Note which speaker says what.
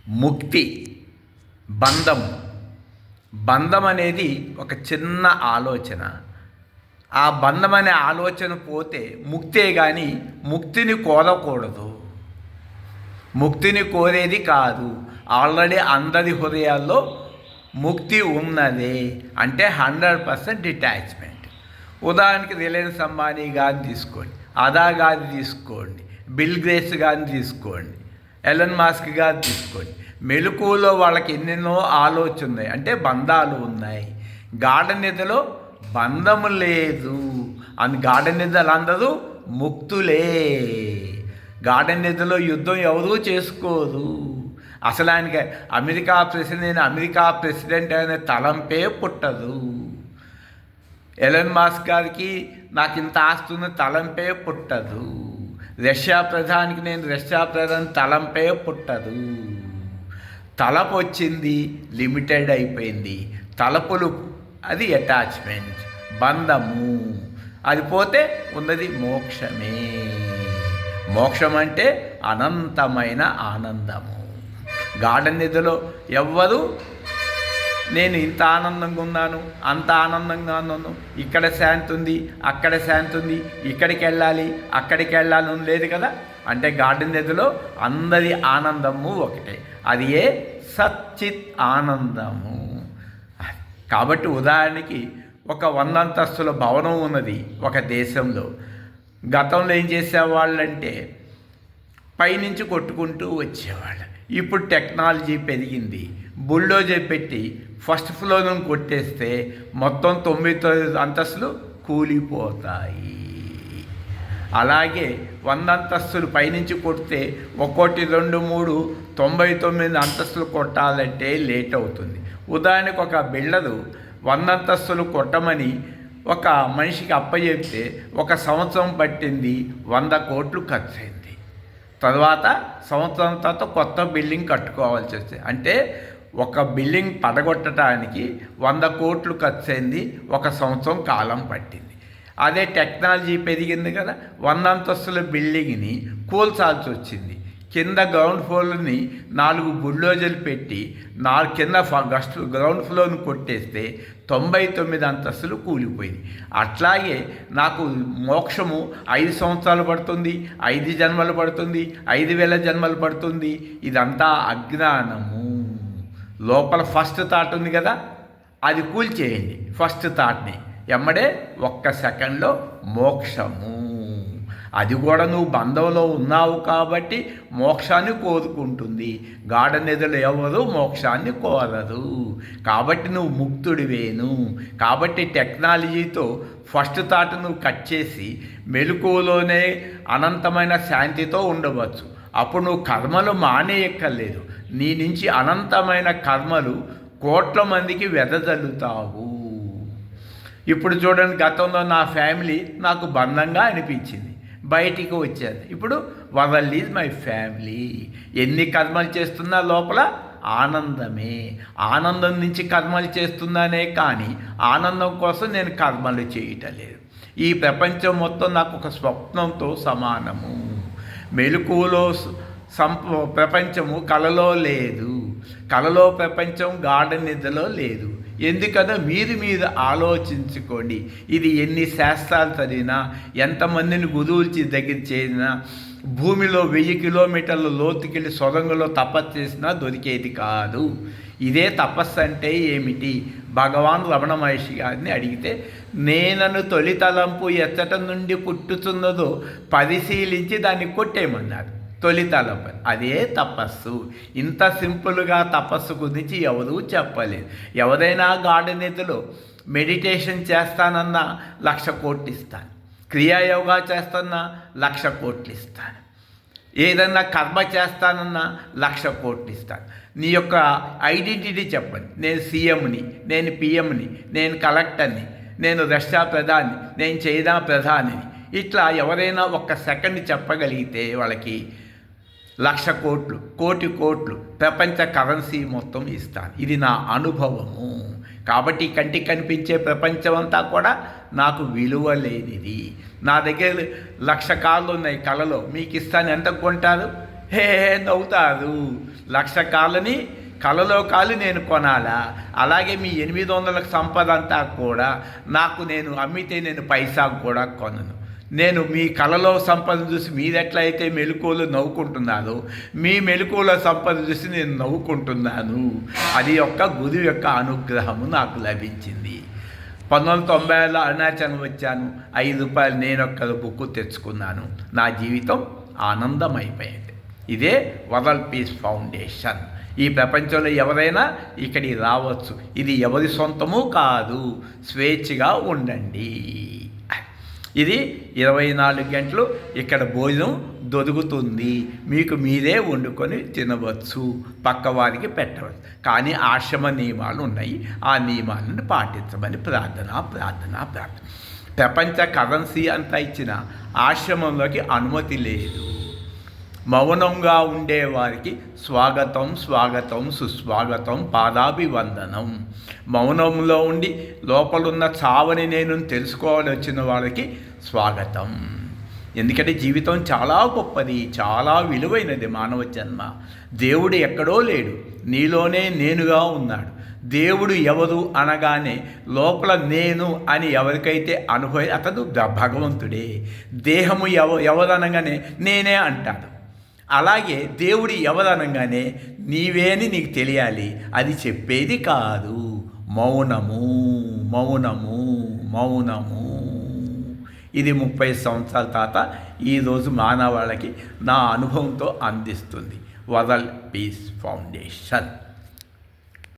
Speaker 1: ముక్తి, బంధం. బంధం అనేది ఒక చిన్న ఆలోచన. ఆ బంధం అనే ఆలోచన పోతే ముక్తే కానీ ముక్తిని కోరకూడదు. ముక్తిని కోరేది కాదు. ఆల్రెడీ అందరి హృదయాల్లో ముక్తి ఉన్నదే. అంటే 100% డిటాచ్మెంట్. ఉదాహరణకి రిలయన్స్ అంబానీ గారిని తీసుకోండి, అదా గారిని తీసుకోండి, బిల్ గేట్స్ గారిని తీసుకోండి, ఎలన్ మాస్క్ గారిని తీసుకోండి. మెలకువలో వాళ్ళకి ఎన్నెన్నో ఆలోచనలు ఉన్నాయి, అంటే బంధాలు ఉన్నాయి. గాఢ నిద్రలో బంధము లేదు. గాఢ నిద్రలు అందరూ ముక్తులే. గాఢ నిద్రలో యుద్ధం ఎవరూ చేసుకోరు. అసలు ఆయనకి అమెరికా ప్రెసిడెంట్ అనే తలంపే పుట్టదు. ఎలన్ మాస్క్ గారికి నాకు ఇంత ఆస్తున్న తలంపే పుట్టదు. రష్యా ప్రధానికి నేను రష్యా ప్రధాని తలంపే పుట్టదు. తలపు వచ్చింది, లిమిటెడ్ అయిపోయింది. తలపులు అది అటాచ్మెంట్, బంధము. అది పోతే ఉన్నది మోక్షమే. మోక్షం అంటే అనంతమైన ఆనందము. గాఢ నిద్రలో ఎవ్వరు నేను ఇంత ఆనందంగా ఉన్నాను, అంత ఆనందంగా ఉన్నాను, ఇక్కడ శాంతి ఉంది, అక్కడ శాంతి ఉంది, ఇక్కడికి వెళ్ళాలి, అక్కడికి వెళ్ళాలి అని లేదు కదా. అంటే గాఢ నిద్రలో అందరి ఆనందము ఒకటే. అది ఏ సచ్చిత్ ఆనందము. కాబట్టి ఉదాహరణకి ఒక 100 అంతస్తుల భవనం ఉన్నది ఒక దేశంలో. గతంలో ఏం చేసేవాళ్ళంటే పైనుంచి కొట్టుకుంటూ వచ్చేవాళ్ళు. ఇప్పుడు టెక్నాలజీ పెరిగింది. బుల్డోజర్ పెట్టి ఫస్ట్ ఫ్లోర్ను కొట్టేస్తే మొత్తం 9 అంతస్తులు కూలిపోతాయి. అలాగే 100 అంతస్తులు పైనుంచి కొడితే 1, 2, 3, 99 అంతస్తులు కొట్టాలంటే లేట్ అవుతుంది. ఉదాహరణకు ఒక బిల్డరు 100 అంతస్తులు కొట్టమని ఒక మనిషికి అప్పచెప్తే 1 సంవత్సరం పట్టింది, 100 కోట్లు ఖర్చు అయింది. తర్వాత సంవత్సరం తర్వాత కొత్త బిల్డింగ్ కట్టుకోవాల్సి వస్తుంది. అంటే ఒక బిల్డింగ్ పడగొట్టడానికి 100 కోట్లు ఖర్చు అయింది, 1 సంవత్సరం కాలం పట్టింది. అదే టెక్నాలజీ పెరిగింది కదా, 100 అంతస్తుల బిల్డింగ్ని కూల్చాల్సి వచ్చింది. కింద గ్రౌండ్ ఫ్లోర్ని 4 బుల్డోజర్లు పెట్టి కింద గ్రౌండ్ ఫ్లోర్ని కొట్టేస్తే 99 అంతస్తులు కూలిపోయింది. అట్లాగే నాకు మోక్షము 5 సంవత్సరాలు పడుతుంది, 5 జన్మలు పడుతుంది, 5,000 జన్మలు పడుతుంది. ఇదంతా అజ్ఞానము. లోపల ఫస్ట్ థాట్ ఉంది కదా, అది కూల్చేయండి. ఫస్ట్ థాట్ని ఎమ్మడే 1 సెకండ్లో మోక్షము. అది కూడా నువ్వు బంధంలో ఉన్నావు కాబట్టి మోక్షాన్ని కోరుకుంటుంది. గాఢ నిద్రలు ఎవరు మోక్షాన్ని కోరదు. కాబట్టి నువ్వు ముక్తుడివేను. కాబట్టి టెక్నాలజీతో ఫస్ట్ థాట్ నువ్వు కట్ చేసి మెలకువలోనే అనంతమైన శాంతితో ఉండవచ్చు. అప్పుడు నువ్వు కర్మలు మానేయక్కర్లేదు. నీ నుంచి అనంతమైన కర్మలు కోట్ల మందికి వెదజల్లుతావు. ఇప్పుడు చూడండి, గతంలో నా ఫ్యామిలీ నాకు బంధంగా అనిపించింది, బయటికి వచ్చాను. ఇప్పుడు వరల్డ్ ఈజ్ మై ఫ్యామిలీ. ఎన్ని కర్మలు చేస్తున్నా లోపల ఆనందమే. ఆనందం నుంచి కర్మలు చేస్తున్నానే కానీ ఆనందం కోసం నేను కర్మలు చేయటం లేదు. ఈ ప్రపంచం మొత్తం నాకు ఒక స్వప్నంతో సమానము. మెలకువలో ప్రపంచము కలలో లేదు. కలలో ప్రపంచం గాఢ నిద్రలో లేదు. ఎందుకనో మీరు ఆలోచించుకోండి. ఇది ఎన్ని శాస్త్రాలు చదివినా, ఎంతమందిని గురువుల దగ్గర చేసినా, భూమిలో 1000 కిలోమీటర్ల లోతుకెళ్ళి సొరంగంలో తపస్సు చేసినా దొరికేది కాదు. ఇదే తపస్సు అంటే ఏమిటి? భగవాన్ రమణ మహర్షి గారిని అడిగితే, నేనను తొలి తలంపు ఎచ్చట నుండి పుట్టుతున్నదో పరిశీలించి దాన్ని కొట్టేయమన్నారు. తొలి తలంపు అదే తపస్సు. ఇంత సింపుల్గా తపస్సు గురించి ఎవరూ చెప్పలేదు. ఎవరైనా గాఢ నిద్రలో మెడిటేషన్ చేస్తానన్నా 1,00,000 కోట్లు ఇస్తాను. క్రియాయోగా చేస్తానన్నా 1,00,000 కోట్లు ఇస్తాను. ఏదన్నా కర్మ చేస్తానన్నా 1,00,000 కోట్లు ఇస్తాను. నీ యొక్క ఐడెంటిటీ చెప్పండి. నేను సీఎంని, నేను పిఎంని, నేను కలెక్టర్ని, నేను రష్యా ప్రధాని, నేను చైనా ప్రధానిని. ఇట్లా ఎవరైనా 1 సెకండ్ చెప్పగలిగితే వాళ్ళకి 1,00,000 కోట్లు, 1,00,00,000 కోట్లు ప్రపంచ కరెన్సీ మొత్తం ఇస్తాను. ఇది నా అనుభవము. కాబట్టి కంటికి కనిపించే ప్రపంచం అంతా కూడా నాకు విలువ లేనిది. నా దగ్గర 1,00,000 కార్లు ఉన్నాయి కళలో, మీకు ఇస్తాను ఎంత కొంటారు? నవ్వుతారు. 1,00,000 కాళ్ళని కలలో కాలు నేను కొనాలా? అలాగే మీ 800 సంపద అంతా కూడా నేను అమ్మితే నేను పైసాకు కూడా కొనను. నేను మీ కలలో సంపద చూసి మీరెట్లయితే మెలకువలు నవ్వుకుంటున్నారో మీ మెలకువల సంపద చూసి నేను నవ్వుకుంటున్నాను. అది గురువు యొక్క అనుగ్రహము నాకు లభించింది. 1990లో అరుణాచలం వచ్చాను. ₹5 నేను బుక్కు తెచ్చుకున్నాను. నా జీవితం ఆనందమైపోయింది. ఇదే వరల్డ్ పీస్ ఫౌండేషన్. ఈ ప్రపంచంలో ఎవరైనా ఇక్కడికి రావచ్చు. ఇది ఎవరి సొంతము కాదు. స్వేచ్ఛగా ఉండండి. ఇది 24 గంటలు ఇక్కడ భోజనం దొరుకుతుంది. మీకు మీరే వండుకొని తినవచ్చు, పక్కవారికి పెట్టవచ్చు. కానీ ఆశ్రమ నియమాలు ఉన్నాయి. ఆ నియమాలను పాటించమని ప్రార్థన. ప్రపంచ కరెన్సీ అంతా ఇచ్చిన ఆశ్రమంలోకి అనుమతి లేదు. మౌనంగా ఉండేవారికి స్వాగతం సుస్వాగతం, పాదాభివందనం. మౌనంలో ఉండి లోపలున్న చావని నేను తెలుసుకోవాలని వచ్చిన వాళ్ళకి స్వాగతం. ఎందుకంటే జీవితం చాలా గొప్పది, చాలా విలువైనది. మానవ జన్మ. దేవుడు ఎక్కడో లేడు, నీలోనే నేనుగా ఉన్నాడు. దేవుడు ఎవరు అనగానే లోపల నేను అని ఎవరికైతే అతడు భగవంతుడే. దేహము ఎవరనగానే నేనే అంటాడు. అలాగే దేవుడు ఎవరనగానే నీవే అని నీకు తెలియాలి. అది చెప్పేది కాదు. మౌనము. ఇది 30 సంవత్సరాల తర్వాత ఈరోజు మానవాళికి నా అనుభవంతో అందిస్తుంది వరల్డ్ పీస్ ఫౌండేషన్.